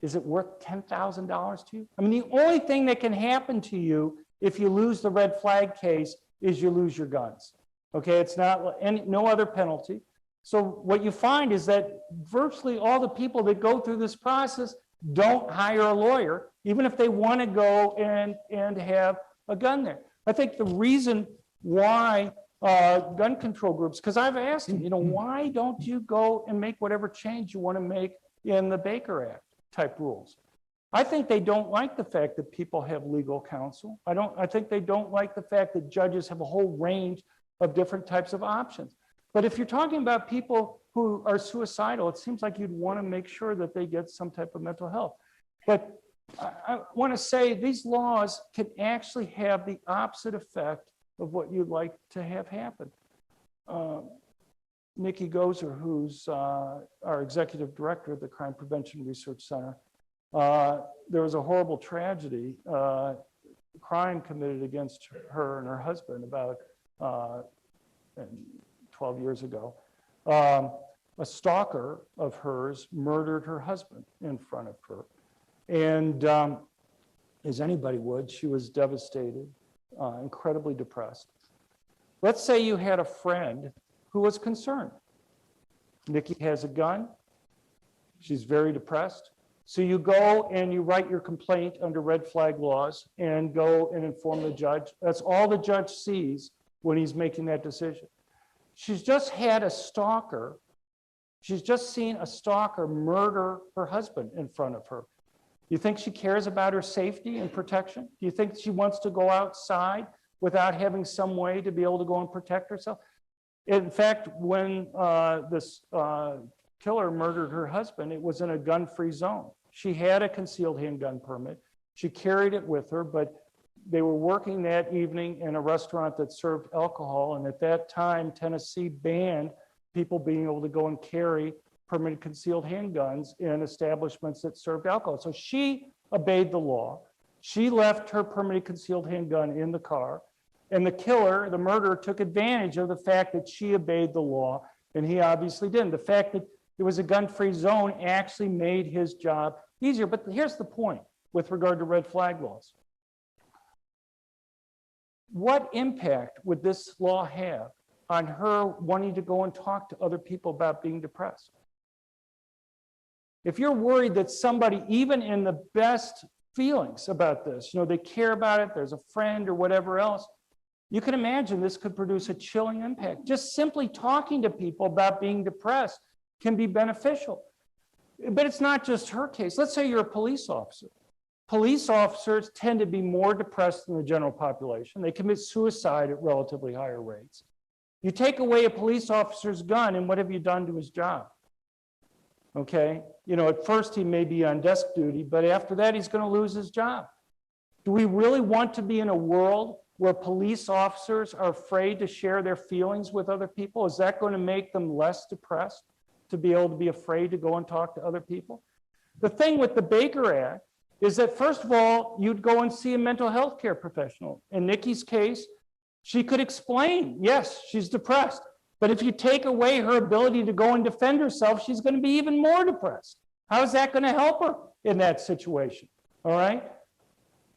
Is it worth $10,000 to you? I mean, the only thing that can happen to you if you lose the red flag case is you lose your guns, okay? It's not no other penalty. So what you find is that virtually all the people that go through this process don't hire a lawyer, even if they want to go and have a gun there. I think the reason why gun control groups, because I've asked them, why don't you go and make whatever change you want to make in the Baker Act type rules? I think they don't like the fact that people have legal counsel. I think they don't like the fact that judges have a whole range of different types of options. But if you're talking about people who are suicidal, it seems like you'd want to make sure that they get some type of mental health. But I want to say these laws can actually have the opposite effect of what you'd like to have happen. Nikki Gozer, who's our executive director of the Crime Prevention Research Center, there was a horrible tragedy, crime committed against her and her husband about 12 years ago. A stalker of hers murdered her husband in front of her. And as anybody would, she was devastated, incredibly depressed. Let's say you had a friend who was concerned. Nikki has a gun. She's very depressed. So you go and you write your complaint under red flag laws and go and inform the judge. That's all the judge sees when he's making that decision. She's just had a stalker. She's just seen a stalker murder her husband in front of her. Do you think she cares about her safety and protection? Do you think she wants to go outside without having some way to be able to go and protect herself? In fact, when this killer murdered her husband, it was in a gun-free zone. She had a concealed handgun permit. She carried it with her, but they were working that evening in a restaurant that served alcohol. And at that time, Tennessee banned people being able to go and carry permitted concealed handguns in establishments that served alcohol. So she obeyed the law. She left her permitted concealed handgun in the car. And the killer, the murderer, took advantage of the fact that she obeyed the law, and he obviously didn't. The fact that it was a gun-free zone actually made his job easier. But here's the point with regard to red flag laws. What impact would this law have on her wanting to go and talk to other people about being depressed? If you're worried that somebody, even in the best feelings about this, they care about it, there's a friend or whatever else, you can imagine this could produce a chilling impact. Just simply talking to people about being depressed can be beneficial. But it's not just her case. Let's say you're a police officer. Police officers tend to be more depressed than the general population. They commit suicide at relatively higher rates. You take away a police officer's gun, and what have you done to his job? Okay, at first he may be on desk duty, but after that he's going to lose his job. Do we really want to be in a world where police officers are afraid to share their feelings with other people? Is that going to make them less depressed to be able to be afraid to go and talk to other people? The thing with the Baker Act is that, first of all, you'd go and see a mental health care professional. In Nikki's case, she could explain, yes, she's depressed. But if you take away her ability to go and defend herself, she's going to be even more depressed. How is that going to help her in that situation? All right?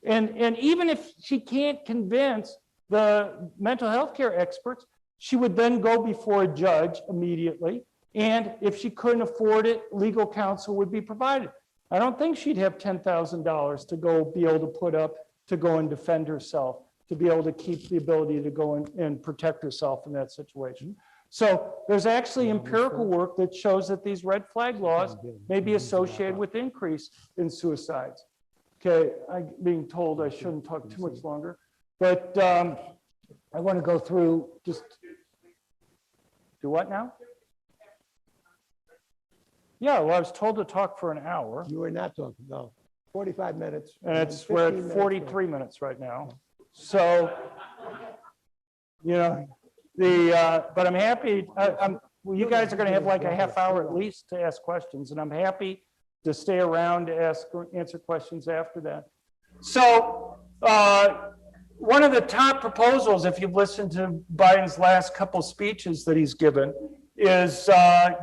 And even if she can't convince the mental health care experts, she would then go before a judge immediately. And if she couldn't afford it, legal counsel would be provided. I don't think she'd have $10,000 to go be able to put up to go and defend herself, to be able to keep the ability to go and protect herself in that situation. So there's actually empirical work that shows that these red flag laws may be associated with increase in suicides. Okay, I'm being told I shouldn't talk too much longer, but I want to go through just, do what now? Yeah, well, I was told to talk for an hour. You were not talking, no. 45 minutes. And we're at 43 minutes right now. So, but I'm happy, well, you guys are going to have like a half hour at least to ask questions, and I'm happy to stay around to answer questions after that. So one of the top proposals, if you've listened to Biden's last couple speeches that he's given, is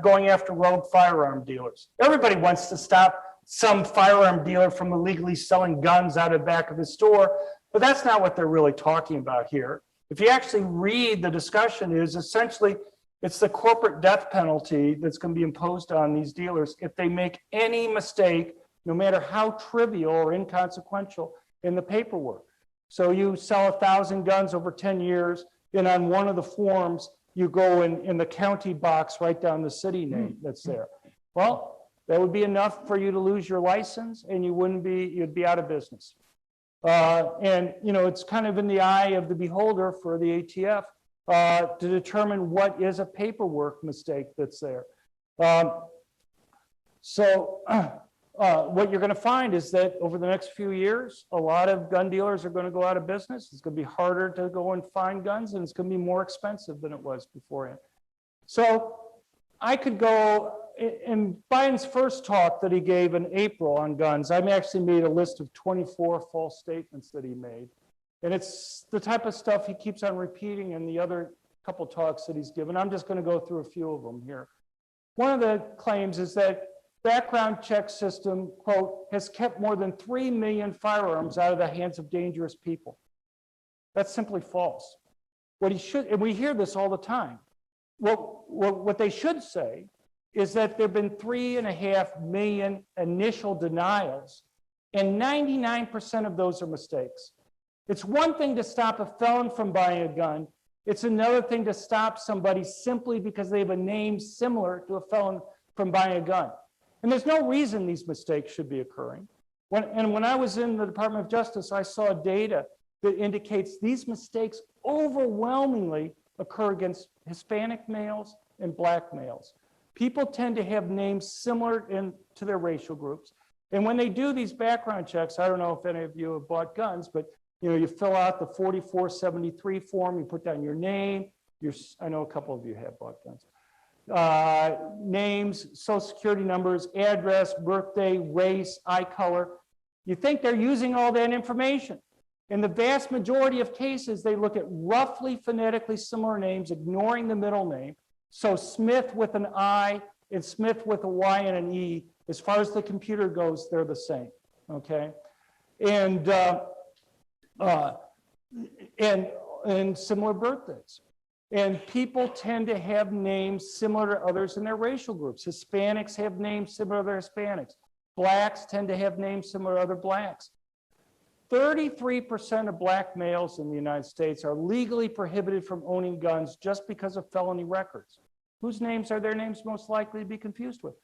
going after rogue firearm dealers. Everybody wants to stop some firearm dealer from illegally selling guns out of the back of his store, but that's not what they're really talking about here. If you actually read the discussion, is essentially It's the corporate death penalty that's going to be imposed on these dealers if they make any mistake, no matter how trivial or inconsequential, in the paperwork. So you sell 1,000 guns over 10 years, and on one of the forms, you go in the county box, write down the city name that's there. Well, that would be enough for you to lose your license, and you'd be out of business. And you know, it's kind of in the eye of the beholder for the ATF to determine what is a paperwork mistake that's there. What you're going to find is that over the next few years, a lot of gun dealers are going to go out of business. It's going to be harder to go and find guns, and it's going to be more expensive than it was beforehand. So I could go, in Biden's first talk that he gave in April on guns, I actually made a list of 24 false statements that he made. And it's the type of stuff he keeps on repeating in the other couple talks that he's given. I'm just going to go through a few of them here. One of the claims is that background check system, quote, has kept more than 3 million firearms out of the hands of dangerous people. That's simply false. What he should, and we hear this all the time, what they should say is that there have been 3.5 million initial denials, and 99% of those are mistakes. It's one thing to stop a felon from buying a gun. It's another thing to stop somebody simply because they have a name similar to a felon from buying a gun. And there's no reason these mistakes should be occurring. When I was in the Department of Justice, I saw data that indicates these mistakes overwhelmingly occur against Hispanic males and Black males. People tend to have names similar to their racial groups. And when they do these background checks, I don't know if any of you have bought guns, but you know, you fill out the 4473 form, you put down your name, I know a couple of you have bought guns. Names, social security numbers, address, birthday, race, eye color. You think they're using all that information. In the vast majority of cases, they look at roughly phonetically similar names, ignoring the middle name. So Smith with an I and Smith with a Y and an E, as far as the computer goes, they're the same, okay? And similar birthdays. And people tend to have names similar to others in their racial groups. Hispanics have names similar to their Hispanics. Blacks tend to have names similar to other Blacks. 33% of Black males in the United States are legally prohibited from owning guns just because of felony records. Whose names are their names most likely to be confused with?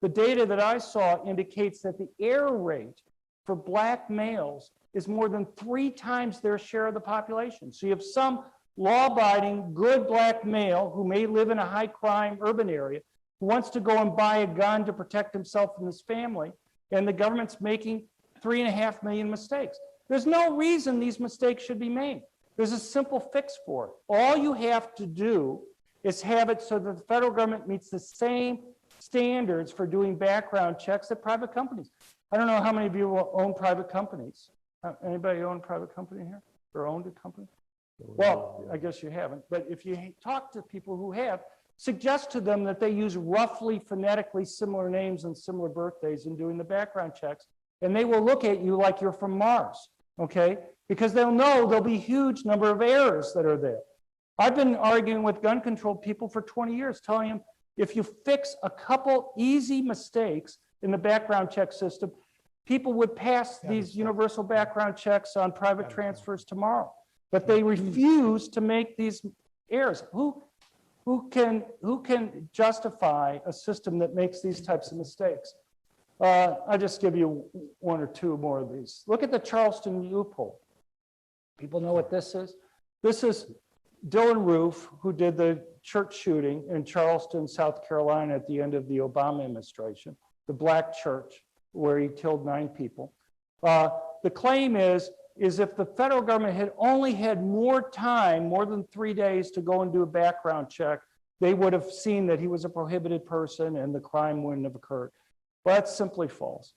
The data that I saw indicates that the error rate for Black males is more than 3 times their share of the population. So you have some law-abiding, good Black male who may live in a high-crime urban area who wants to go and buy a gun to protect himself and his family, and the government's making 3.5 million mistakes. There's no reason these mistakes should be made. There's a simple fix for it. All you have to do is have it so that the federal government meets the same standards for doing background checks that private companies. I don't know how many of you own private companies. Anybody own a private company here or owned a company? Well, I guess you haven't, but if you talk to people who have, suggest to them that they use roughly phonetically similar names and similar birthdays in doing the background checks, and they will look at you like you're from Mars, okay? Because they'll know there'll be a huge number of errors that are there. I've been arguing with gun control people for 20 years, telling them if you fix a couple easy mistakes in the background check system, people would pass these universal background checks on private transfers tomorrow. But they refuse to make these errors. Who can justify a system that makes these types of mistakes? I'll just give you 1 or 2 more of these. Look at the Charleston loophole. People know what this is? This is Dylan Roof, who did the church shooting in Charleston, South Carolina at the end of the Obama administration, the Black church where he killed 9 people. The claim is if the federal government had only had more time, more than 3 days to go and do a background check, they would have seen that he was a prohibited person and the crime wouldn't have occurred. Well, that's simply false.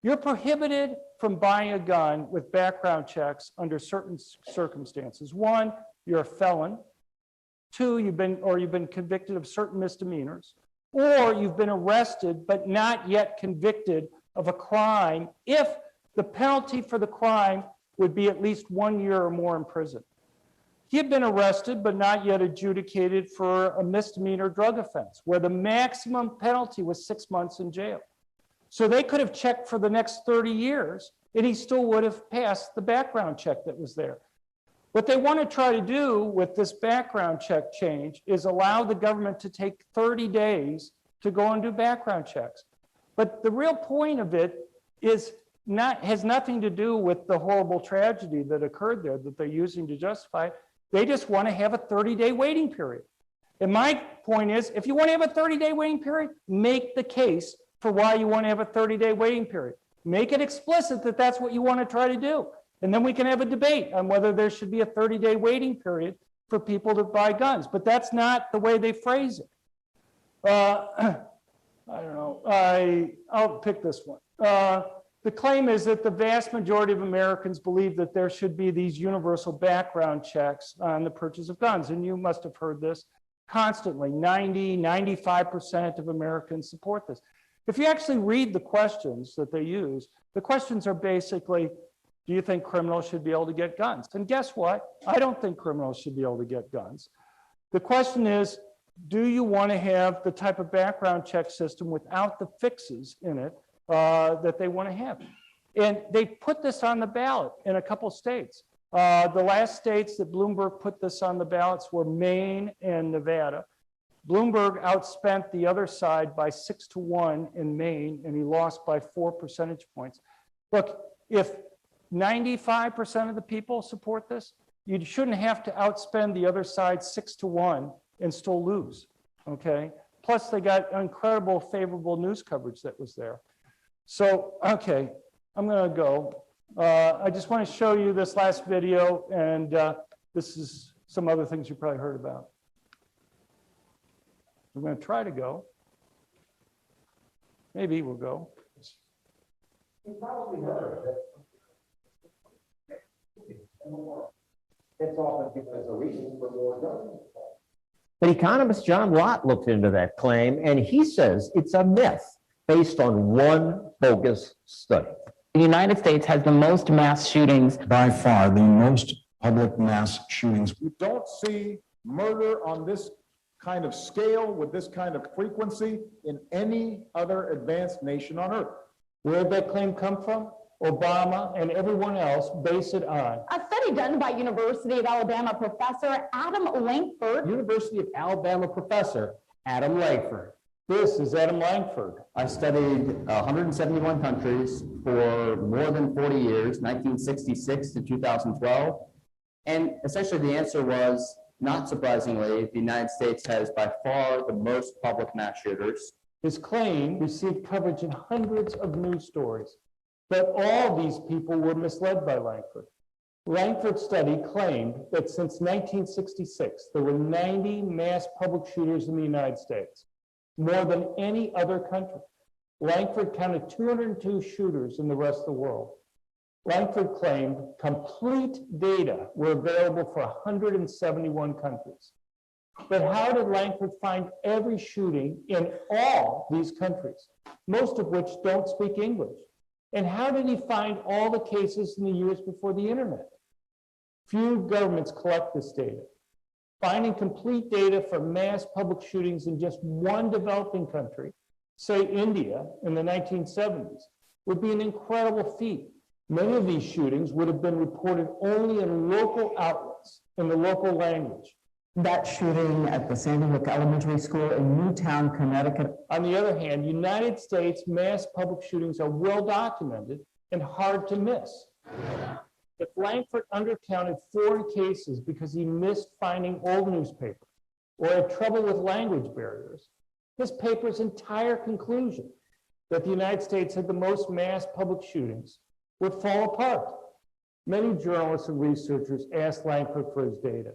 You're prohibited from buying a gun with background checks under certain circumstances. 1, you're a felon. 2, you've been convicted of certain misdemeanors, or you've been arrested but not yet convicted of a crime if the penalty for the crime would be at least 1 year or more in prison. He had been arrested but not yet adjudicated for a misdemeanor drug offense, where the maximum penalty was 6 months in jail. So they could have checked for the next 30 years, and he still would have passed the background check that was there. What they want to try to do with this background check change is allow the government to take 30 days to go and do background checks. But the real point of it has nothing to do with the horrible tragedy that occurred there that they're using to justify it. They just want to have a 30-day waiting period. And my point is, if you want to have a 30-day waiting period, make the case for why you want to have a 30-day waiting period. Make it explicit that that's what you want to try to do. And then we can have a debate on whether there should be a 30-day waiting period for people to buy guns. But that's not the way they phrase it. I don't know. I'll pick this one. The claim is that the vast majority of Americans believe that there should be these universal background checks on the purchase of guns. And you must have heard this constantly. 95% of Americans support this. If you actually read the questions that they use, the questions are basically, do you think criminals should be able to get guns? And guess what? I don't think criminals should be able to get guns. The question is, do you want to have the type of background check system without the fixes in it that they want to have? And they put this on the ballot in a couple states. The last states that Bloomberg put this on the ballots were Maine and Nevada. Bloomberg outspent the other side by 6-1 in Maine, and he lost by 4 percentage points. Look, if 95% of the people support this, you shouldn't have to outspend the other side 6-1 and still lose, okay? Plus, they got incredible favorable news coverage that was there. So, okay, I'm gonna go. I just wanna show you this last video, and this is some other things you probably heard about. I'm gonna try to go. Maybe we'll go. You probably heard that. It's often because of reason for more guns. But economist John Lott looked into that claim, and he says it's a myth based on one bogus study. The United States has the most mass shootings. By far, the most public mass shootings. You don't see murder on this kind of scale with this kind of frequency in any other advanced nation on earth. Where did that claim come from? Obama and everyone else base it on. A study done by University of Alabama professor Adam Langford. University of Alabama professor Adam Langford. This is Adam Langford. I studied 171 countries for more than 40 years, 1966 to 2012. And essentially the answer was, not surprisingly, the United States has by far the most public mass shooters. His claim received coverage in hundreds of news stories, but all these people were misled by Langford. Langford's study claimed that since 1966, there were 90 mass public shooters in the United States, more than any other country. Langford counted 202 shooters in the rest of the world. Langford claimed complete data were available for 171 countries. But how did Langford find every shooting in all these countries, most of which don't speak English? And how did he find all the cases in the years before the internet? Few governments collect this data. Finding complete data for mass public shootings in just one developing country, say India in the 1970s, would be an incredible feat. Many of these shootings would have been reported only in local outlets, in the local language. That shooting at the Sandy Hook Elementary School in Newtown, Connecticut. On the other hand, United States mass public shootings are well documented and hard to miss. If Langford undercounted foreign cases because he missed finding old newspapers or had trouble with language barriers, his paper's entire conclusion that the United States had the most mass public shootings would fall apart. Many journalists and researchers asked Langford for his data.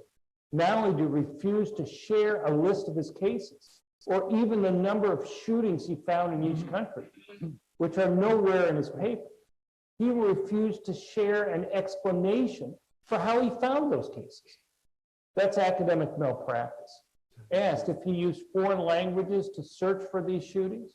Not only did he refuse to share a list of his cases, or even the number of shootings he found in each country, which are nowhere in his paper, he refused to share an explanation for how he found those cases. That's academic malpractice. Asked if he used foreign languages to search for these shootings,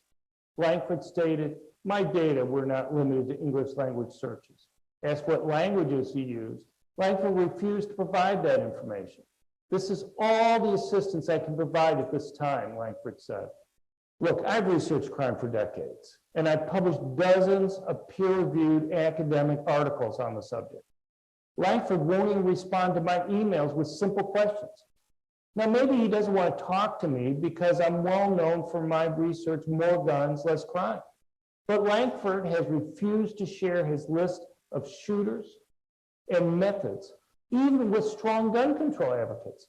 Langford stated, "My data were not limited to English language searches." Asked what languages he used, Langford refused to provide that information. This is all the assistance I can provide at this time, Langford said. Look, I've researched crime for decades, and I've published dozens of peer-reviewed academic articles on the subject. Langford won't even respond to my emails with simple questions. Now, maybe he doesn't want to talk to me because I'm well known for my research, more guns, less crime. But Langford has refused to share his list of shooters and methods, even with strong gun control advocates.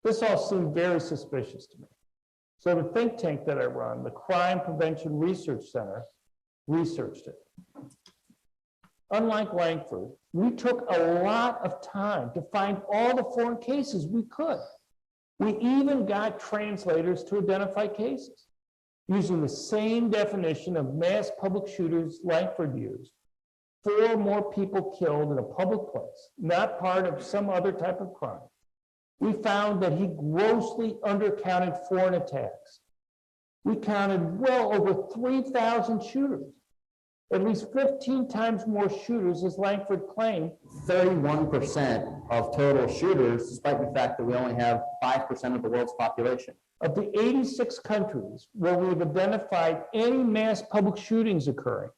This all seemed very suspicious to me. So the think tank that I run, the Crime Prevention Research Center, researched it. Unlike Langford, we took a lot of time to find all the foreign cases we could. We even got translators to identify cases. Using the same definition of mass public shooters Langford used, 4 more people killed in a public place, not part of some other type of crime. We found that he grossly undercounted foreign attacks. We counted well over 3,000 shooters, at least 15 times more shooters as Langford claimed. 31% of total shooters, despite the fact that we only have 5% of the world's population. Of the 86 countries where we've identified any mass public shootings occurring,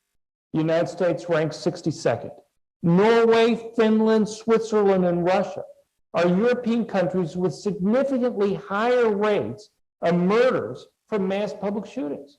the United States ranks 62nd. Norway, Finland, Switzerland, and Russia are European countries with significantly higher rates of murders from mass public shootings.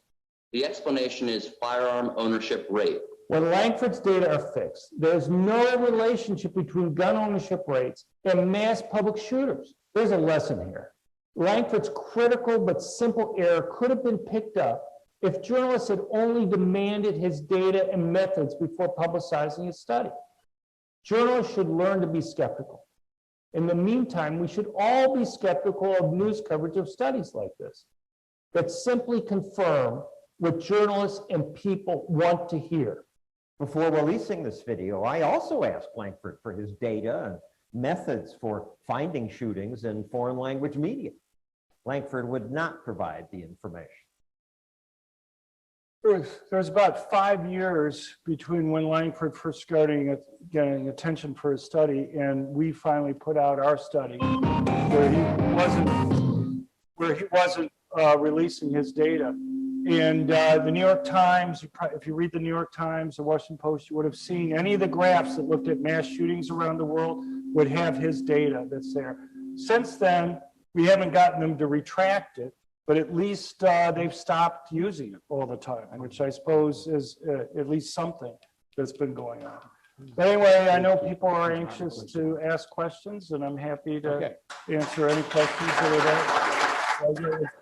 The explanation is firearm ownership rate. When Langford's data are fixed, there's no relationship between gun ownership rates and mass public shooters. There's a lesson here. Langford's critical but simple error could have been picked up if journalists had only demanded his data and methods before publicizing his study. Journalists should learn to be skeptical. In the meantime, we should all be skeptical of news coverage of studies like this that simply confirm what journalists and people want to hear. Before releasing this video, I also asked Langford for his data and methods for finding shootings in foreign language media. Langford would not provide the information. There's about 5 years between when Langford first started getting attention for his study and we finally put out our study where he wasn't releasing his data. And the New York Times, if you read the New York Times, the Washington Post, you would have seen any of the graphs that looked at mass shootings around the world would have his data that's there. Since then, we haven't gotten them to retract it, but at least they've stopped using it all the time, which I suppose is at least something that's been going on. But anyway, I know people are anxious to ask questions, and I'm happy to answer any questions that are there.